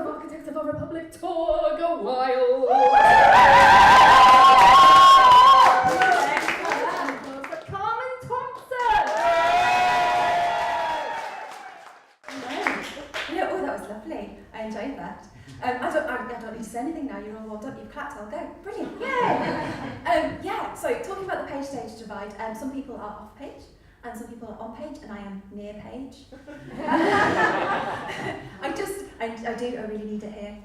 of architects of our republic tour go wild. Carmen Thompson. Oh, that was lovely. I enjoyed that. I don't need to say anything now. You're all warmed up. You've clapped. I'll go. Brilliant. Yeah. So talking about the page-stage divide, some people are off-page and some people are on-page, and I am near page. I really need it here.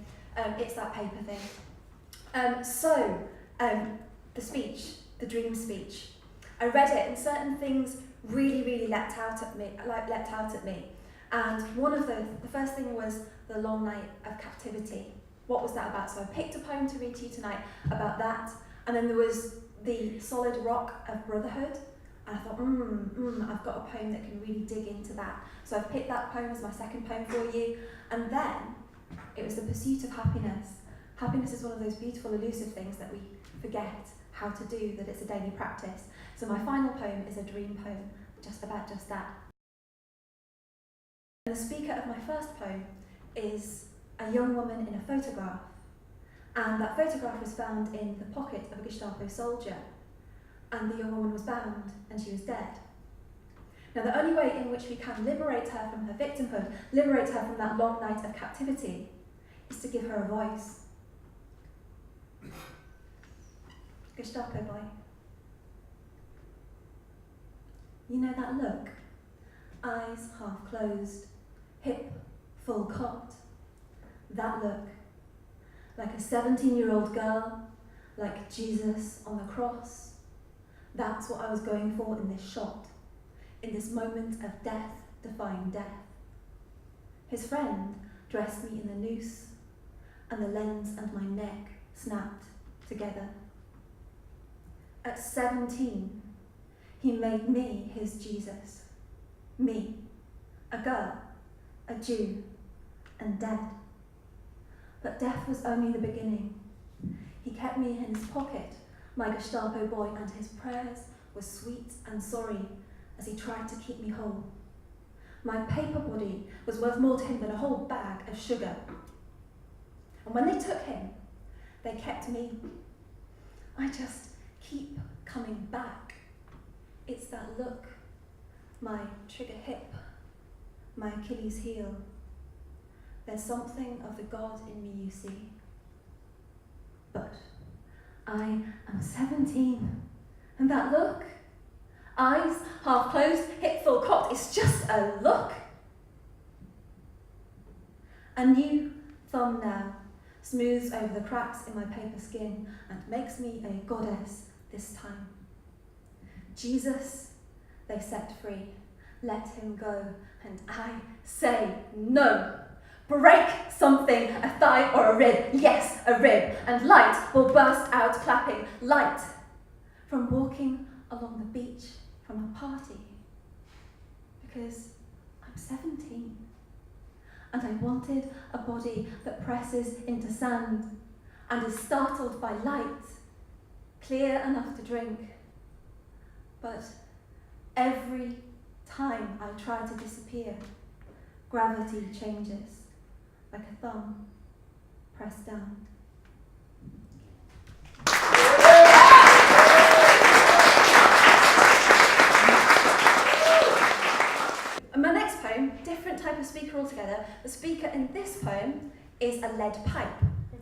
It's that paper thing. The speech, the dream speech. I read it, and certain things really leapt out at me. And one of the first thing was the long night of captivity. What was that about? So I picked a poem to read to you tonight about that. And then there was the solid rock of brotherhood. And I thought, I've got a poem that can really dig into that. So I've picked that poem as my second poem for you. And then it was the pursuit of happiness. Happiness is one of those beautiful, elusive things that we forget how to do, that it's a daily practice. So my final poem is a dream poem, just about just that. And the speaker of my first poem is a young woman in a photograph. And that photograph was found in the pocket of a Gestapo soldier. And the young woman was bound, and she was dead. Now, the only way in which we can liberate her from her victimhood, liberate her from that long night of captivity, is to give her a voice. Gestapo boy. You know that look? Eyes half closed, hip full cocked. That look. Like a 17-year-old girl, like Jesus on the cross. That's what I was going for in this shot, in this moment of death defying death. His friend dressed me in the noose, and the lens and my neck snapped together. At 17, he made me his Jesus. Me, a girl, a Jew, and dead. But death was only the beginning. He kept me in his pocket, my Gestapo boy, and his prayers were sweet and sorry as he tried to keep me whole. My paper body was worth more to him than a whole bag of sugar. And when they took him, they kept me. I just keep coming back. It's that look, my trigger hip, my Achilles heel. There's something of the God in me, you see. But I am 17, and that look, eyes half closed, hip full cocked, it's just a look. A new thumb now smooths over the cracks in my paper skin and makes me a goddess this time. Jesus, they set free, let him go, and I say no. Break something, a thigh or a rib, yes, a rib, and light will burst out clapping, light from walking along the beach from a party. Because I'm 17, and I wanted a body that presses into sand and is startled by light, clear enough to drink. But every time I try to disappear, gravity changes. Like a thumb pressed down. And my next poem, different type of speaker altogether. The speaker in this poem is a lead pipe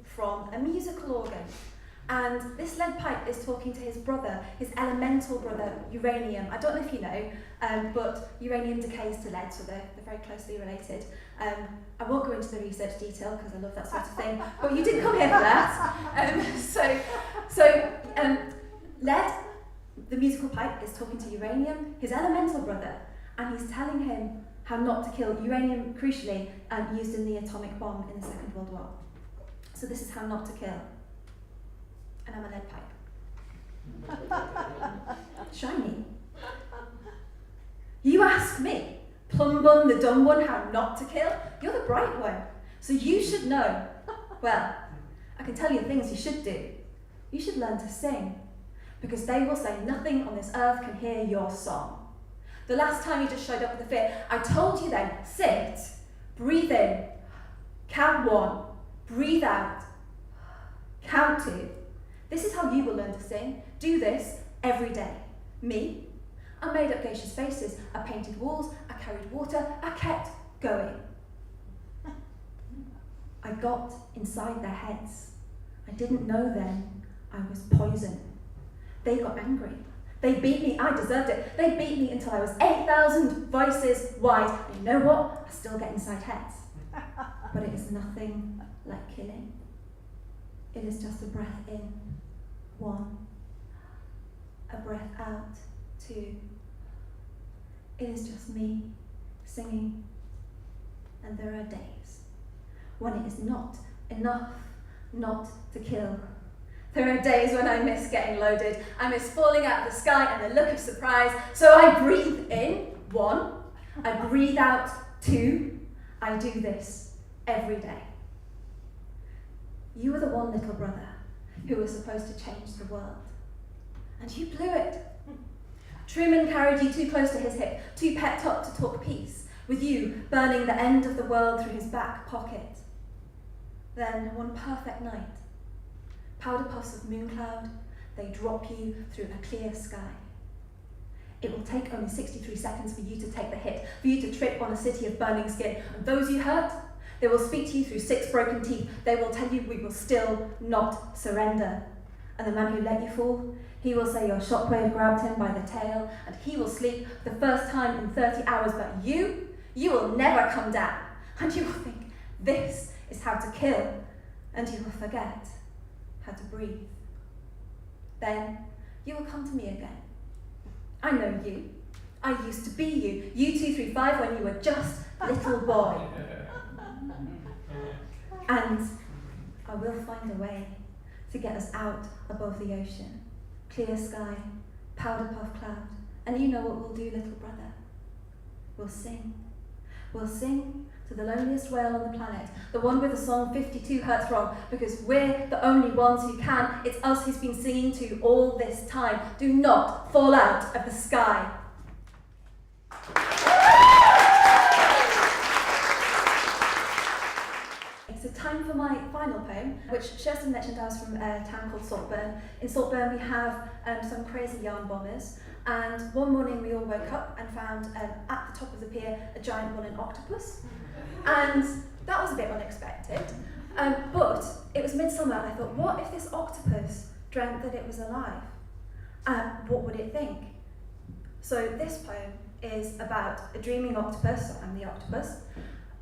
from a musical organ. And this lead pipe is talking to his brother, his elemental brother, uranium. I don't know if you know, but uranium decays to lead, so they're very closely related. I won't go into the research detail because I love that sort of thing, but you didn't come here for that. Lead, the musical pipe, is talking to uranium, his elemental brother, and he's telling him how not to kill. Uranium, crucially, used in the atomic bomb in the Second World War. So this is how not to kill. And I'm a lead pipe. Shiny. You ask me, plum bum, the dumb one, how not to kill? You're the bright one, so you should know. Well, I can tell you the things you should do. You should learn to sing, because they will say nothing on this earth can hear your song. The last time you just showed up with a fear, I told you then, sit, breathe in, Count 1, breathe out. Count 2. This is how you will learn to sing. Do this every day. Me? I made up geishas' faces, I painted walls, I carried water, I kept going. I got inside their heads. I didn't know then I was poison. They got angry. They beat me, I deserved it. They beat me until I was 8,000 voices wide. And you know what? I still get inside heads. But it is nothing like killing. It is just a breath in, 1. A breath out, 2. It is just me singing. And there are days when it is not enough not to kill. There are days when I miss getting loaded, I miss falling out of the sky and the look of surprise. So I breathe in, 1, I breathe out, 2, I do this every day. You were the one little brother who was supposed to change the world. And you blew it. Truman carried you too close to his hip, too pepped up to talk peace, with you burning the end of the world through his back pocket. Then, one perfect night, powder puffs of moon cloud, they drop you through a clear sky. It will take only 63 seconds for you to take the hit, for you to trip on a city of burning skin. And those you hurt, they will speak to you through 6 broken teeth. They will tell you we will still not surrender. And the man who let you fall, he will say your shockwave grabbed him by the tail, and he will sleep for the first time in 30 hours. But you will never come down. And you will think, this is how to kill. And you will forget how to breathe. Then you will come to me again. I know you. I used to be you. You 235 when you were just a little boy. And I will find a way to get us out above the ocean. Clear sky, powder puff cloud. And you know what we'll do, little brother? We'll sing. We'll sing to the loneliest whale on the planet, the one with the song 52 Hertz wrong, because we're the only ones who can. It's us he's been singing to all this time. Do not fall out of the sky. It's time for my final poem, which Sherston mentioned I was from a town called Saltburn. In Saltburn we have some crazy yarn bombers, and one morning we all woke up and found at the top of the pier a giant woolen octopus. And that was a bit unexpected, but it was midsummer and I thought, what if this octopus dreamt that it was alive? What would it think? So this poem is about a dreaming octopus, so I'm the octopus,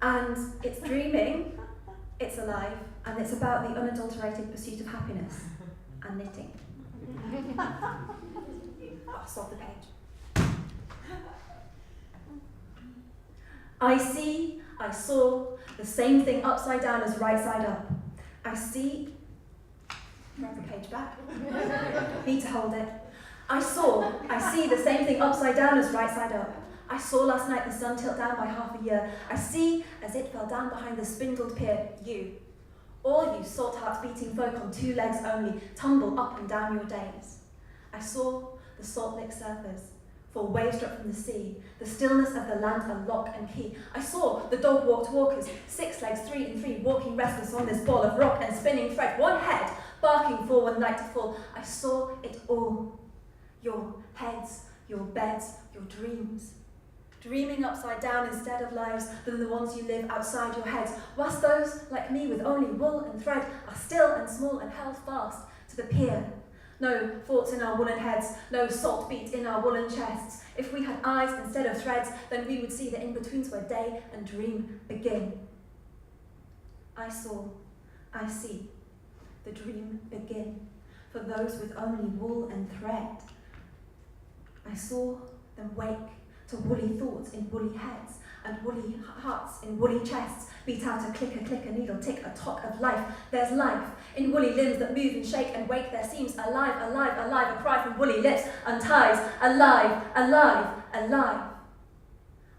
and it's dreaming, it's alive, and it's about the unadulterated pursuit of happiness and knitting. I'll stop the page. I saw the same thing upside down as right side up. I see, grab the page back, need to hold it. I see the same thing upside down as right side up. I saw last night the sun tilt down by half a year. I see as it fell down behind the spindled pier, you. All you salt heart beating folk on 2 legs only, tumble up and down your days. I saw the salt lick surfers, for waves dropped from the sea, the stillness of the land a lock and key. I saw the dog-walked walkers, 6 legs, 3 and 3, walking restless on this ball of rock and spinning thread, one head barking for one night to fall. I saw it all. Your heads, your beds, your dreams. Dreaming upside down instead of lives than the ones you live outside your heads, whilst those, like me, with only wool and thread, are still and small and held fast to the pier. No thoughts in our woolen heads, no salt beat in our woolen chests. If we had eyes instead of threads, then we would see the in-betweens where day and dream begin. I see, the dream begin, for those with only wool and thread. I saw them wake to woolly thoughts in woolly heads, and woolly hearts in woolly chests beat out a click, a needle tick, a tock of life. There's life in woolly limbs that move and shake and wake their seams. Alive, alive, alive, a cry from woolly lips unties. Alive, alive, alive.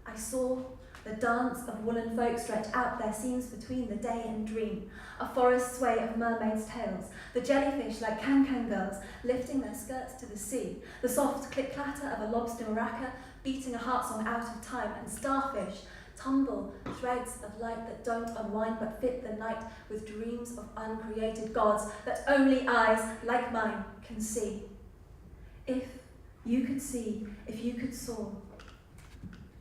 I saw the dance of woolen folk stretch out their seams between the day and dream. A forest sway of mermaids' tails, the jellyfish like can-can girls lifting their skirts to the sea, the soft click-clatter of a lobster maraca beating a heart song out of time, and starfish tumble threads of light that don't unwind but fit the night with dreams of uncreated gods that only eyes like mine can see. If you could see, if you could soar,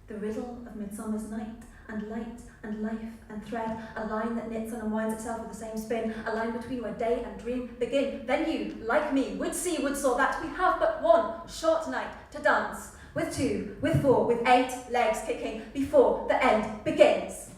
the riddle of midsummer's night and light and life and thread, a line that knits and unwinds itself with the same spin, a line between where day and dream begin, then you, like me, would see, would saw that we have but one short night to dance, with 2, with 4, with 8 legs kicking before the end begins.